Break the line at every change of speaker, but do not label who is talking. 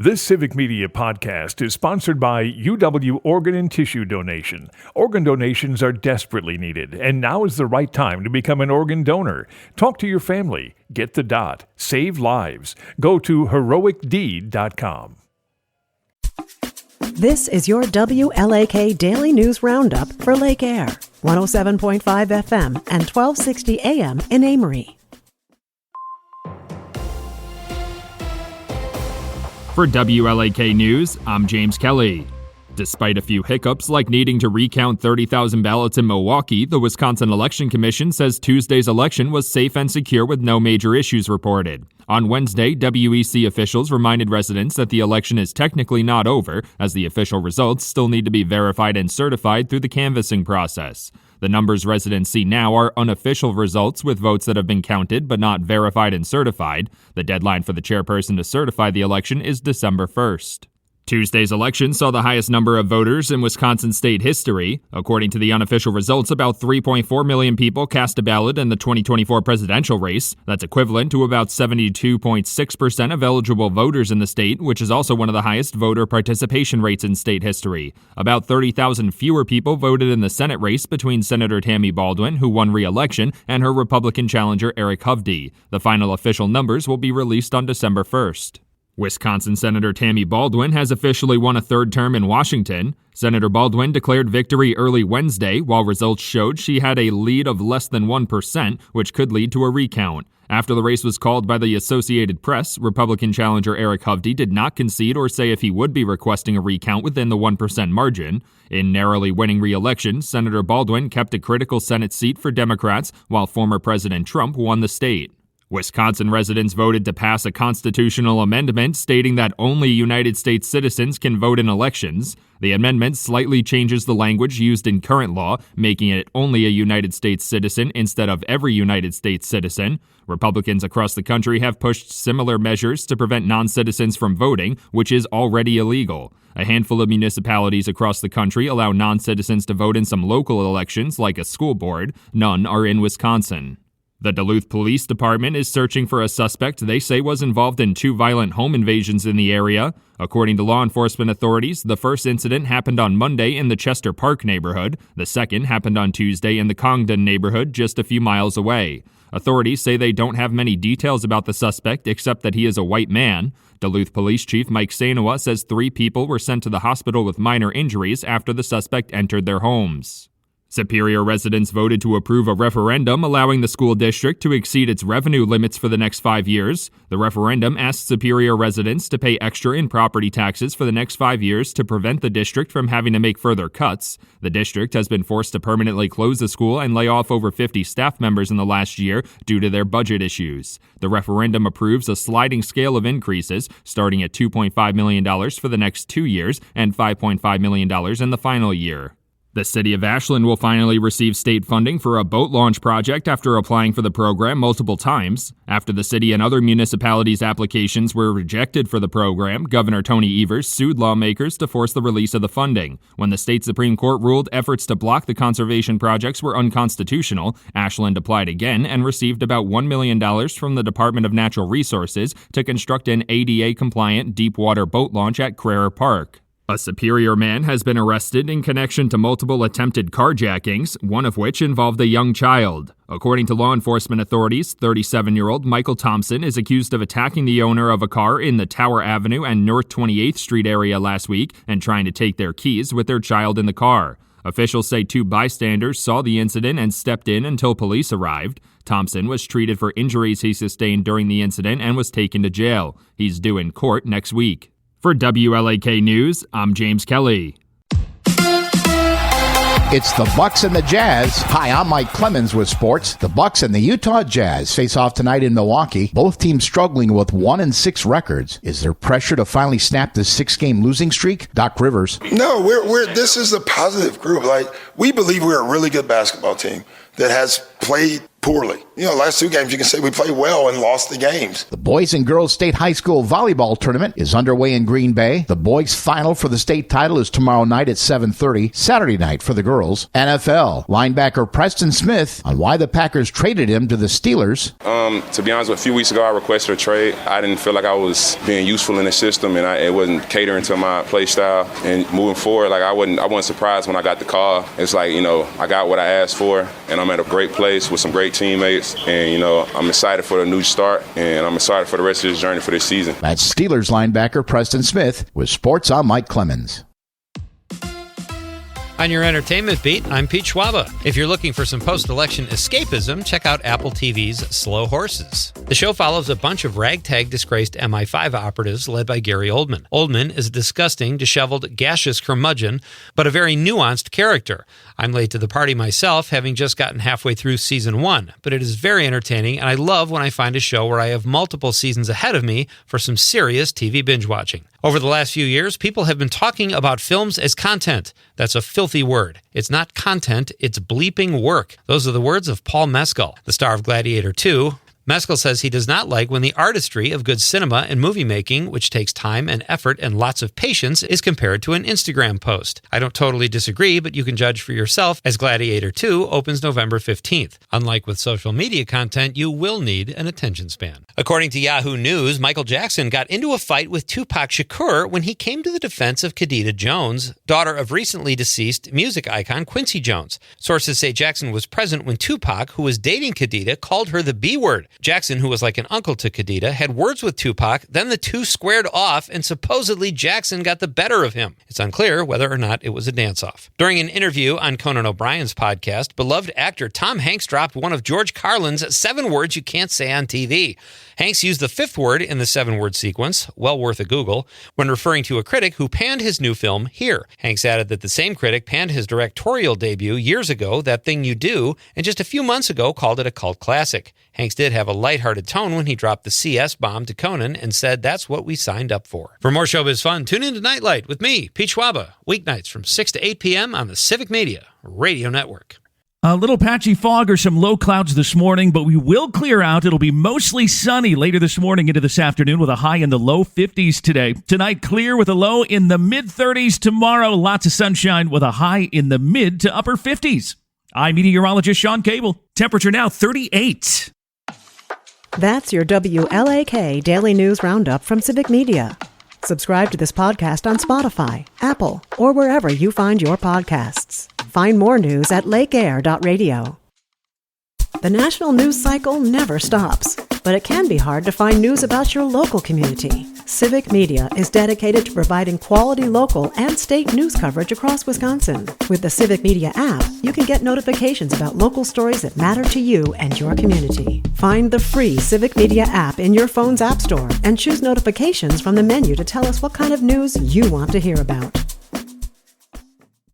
This Civic Media podcast is sponsored by UW Organ and Tissue Donation. Organ donations are desperately needed, and now is the right time to become an organ donor. Talk to your family. Get the dot. Save lives. Go to heroicdeed.com.
This is your WLAK Daily News Roundup for Lake Air, 107.5 FM and 1260 AM in Amory.
For WLAK News, I'm James Kelly. Despite a few hiccups like needing to recount 30,000 ballots in Milwaukee, the Wisconsin Election Commission says Tuesday's election was safe and secure with no major issues reported. On Wednesday, WEC officials reminded residents that the election is technically not over, as the official results still need to be verified and certified through the canvassing process. The numbers residents see now are unofficial results with votes that have been counted but not verified and certified. The deadline for the chairperson to certify the election is December 1st. Tuesday's election saw the highest number of voters in Wisconsin state history. According to the unofficial results, about 3.4 million people cast a ballot in the 2024 presidential race. That's equivalent to about 72.6% of eligible voters in the state, which is also one of the highest voter participation rates in state history. About 30,000 fewer people voted in the Senate race between Senator Tammy Baldwin, who won re-election, and her Republican challenger Eric Hovde. The final official numbers will be released on December 1st. Wisconsin Senator Tammy Baldwin has officially won a third term in Washington. Senator Baldwin declared victory early Wednesday, while results showed she had a lead of less than 1%, which could lead to a recount. After the race was called by the Associated Press, Republican challenger Eric Hovde did not concede or say if he would be requesting a recount within the 1% margin. In narrowly winning re-election, Senator Baldwin kept a critical Senate seat for Democrats, while former President Trump won the state. Wisconsin residents voted to pass a constitutional amendment stating that only United States citizens can vote in elections. The amendment slightly changes the language used in current law, making it only a United States citizen instead of every United States citizen. Republicans across the country have pushed similar measures to prevent non-citizens from voting, which is already illegal. A handful of municipalities across the country allow non-citizens to vote in some local elections, like a school board. None are in Wisconsin. The Duluth Police Department is searching for a suspect they say was involved in 2 violent home invasions in the area. According to law enforcement authorities, the first incident happened on Monday in the Chester Park neighborhood. The second happened on Tuesday in the Congdon neighborhood, just a few miles away. Authorities say they don't have many details about the suspect except that he is a white man. Duluth Police Chief Mike Sanoa says 3 people were sent to the hospital with minor injuries after the suspect entered their homes. Superior residents voted to approve a referendum allowing the school district to exceed its revenue limits for the next 5 years. The referendum asked Superior residents to pay extra in property taxes for the next 5 years to prevent the district from having to make further cuts. The district has been forced to permanently close the school and lay off over 50 staff members in the last year due to their budget issues. The referendum approves a sliding scale of increases, starting at $2.5 million for the next 2 years and $5.5 million in the final year. The city of Ashland will finally receive state funding for a boat launch project after applying for the program multiple times. After the city and other municipalities' applications were rejected for the program, Governor Tony Evers sued lawmakers to force the release of the funding. When the state Supreme Court ruled efforts to block the conservation projects were unconstitutional, Ashland applied again and received about $1 million from the Department of Natural Resources to construct an ADA-compliant deep-water boat launch at Crerar Park. A Superior man has been arrested in connection to multiple attempted carjackings, one of which involved a young child. According to law enforcement authorities, 37-year-old Michael Thompson is accused of attacking the owner of a car in the Tower Avenue and North 28th Street area last week and trying to take their keys with their child in the car. Officials say 2 bystanders saw the incident and stepped in until police arrived. Thompson was treated for injuries he sustained during the incident and was taken to jail. He's due in court next week. For WLAK News, I'm James Kelly.
It's the Bucks and the Jazz. Hi, I'm Mike Clemens with sports. The Bucks and the Utah Jazz face off tonight in Milwaukee. Both teams struggling with 1-6 records. Is there pressure to finally snap this 6-game losing streak? Doc Rivers.
No, this is a positive group. Like, we believe we're a really good basketball team that has played poorly. Last 2 games, you can say we played well and lost the games.
The Boys and Girls State High School Volleyball Tournament is underway in Green Bay. The boys' final for the state title is tomorrow night at 7:30, Saturday night for the girls. NFL linebacker Preston Smith on why the Packers traded him to the Steelers.
To be honest, a few weeks ago I requested a trade. I didn't feel like I was being useful in the system, and it wasn't catering to my play style. And moving forward, I wasn't surprised when I got the call. It's like, I got what I asked for, and I'm at a great place with some great teammates. And, I'm excited for the new start, and I'm excited for the rest of this journey for this season.
That's Steelers linebacker Preston Smith. With sports, I'm Mike Clemens.
On your entertainment beat, I'm Pete Schwaba. If you're looking for some post-election escapism, check out Apple TV's Slow Horses. The show follows a bunch of ragtag disgraced MI5 operatives led by Gary Oldman. Oldman is a disgusting, disheveled, gaseous curmudgeon, but a very nuanced character. I'm late to the party myself, having just gotten halfway through season 1, but it is very entertaining, and I love when I find a show where I have multiple seasons ahead of me for some serious TV binge watching. Over the last few years, people have been talking about films as content. That's a filthy word. It's not content, it's bleeping work. Those are the words of Paul Mescal, the star of Gladiator 2. Mescal says he does not like when the artistry of good cinema and movie making, which takes time and effort and lots of patience, is compared to an Instagram post. I don't totally disagree, but you can judge for yourself as Gladiator 2 opens November 15th. Unlike with social media content, you will need an attention span. According to Yahoo News, Michael Jackson got into a fight with Tupac Shakur when he came to the defense of Khadijah Jones, daughter of recently deceased music icon Quincy Jones. Sources say Jackson was present when Tupac, who was dating Khadijah, called her the B word. Jackson, who was like an uncle to Khadijah, had words with Tupac, then the two squared off, and supposedly Jackson got the better of him. It's unclear whether or not it was a dance-off. During an interview on Conan O'Brien's podcast, beloved actor Tom Hanks dropped one of George Carlin's 7 words you can't say on TV. Hanks used the 5th word in the 7-word sequence, well worth a Google, when referring to a critic who panned his new film, Here. Hanks added that the same critic panned his directorial debut years ago, That Thing You Do, and just a few months ago called it a cult classic. Hanks did have a lighthearted tone when he dropped the CS bomb to Conan and said that's what we signed up for. For more showbiz fun, tune in to Nightlight with me, Pete Schwaba, weeknights from 6 to 8 p.m. on the Civic Media Radio Network.
A little patchy fog or some low clouds this morning, but we will clear out. It'll be mostly sunny later this morning into this afternoon with a high in the low 50s today. Tonight, clear with a low in the mid-30s. Tomorrow, lots of sunshine with a high in the mid to upper 50s. I'm meteorologist Sean Cable. Temperature now 38.
That's your WLAK Daily News Roundup from Civic Media. Subscribe to this podcast on Spotify, Apple, or wherever you find your podcasts. Find more news at lakeair.radio. The national news cycle never stops, but it can be hard to find news about your local community. Civic Media is dedicated to providing quality local and state news coverage across Wisconsin. With the Civic Media app, you can get notifications about local stories that matter to you and your community. Find the free Civic Media app in your phone's app store and choose notifications from the menu to tell us what kind of news you want to hear about.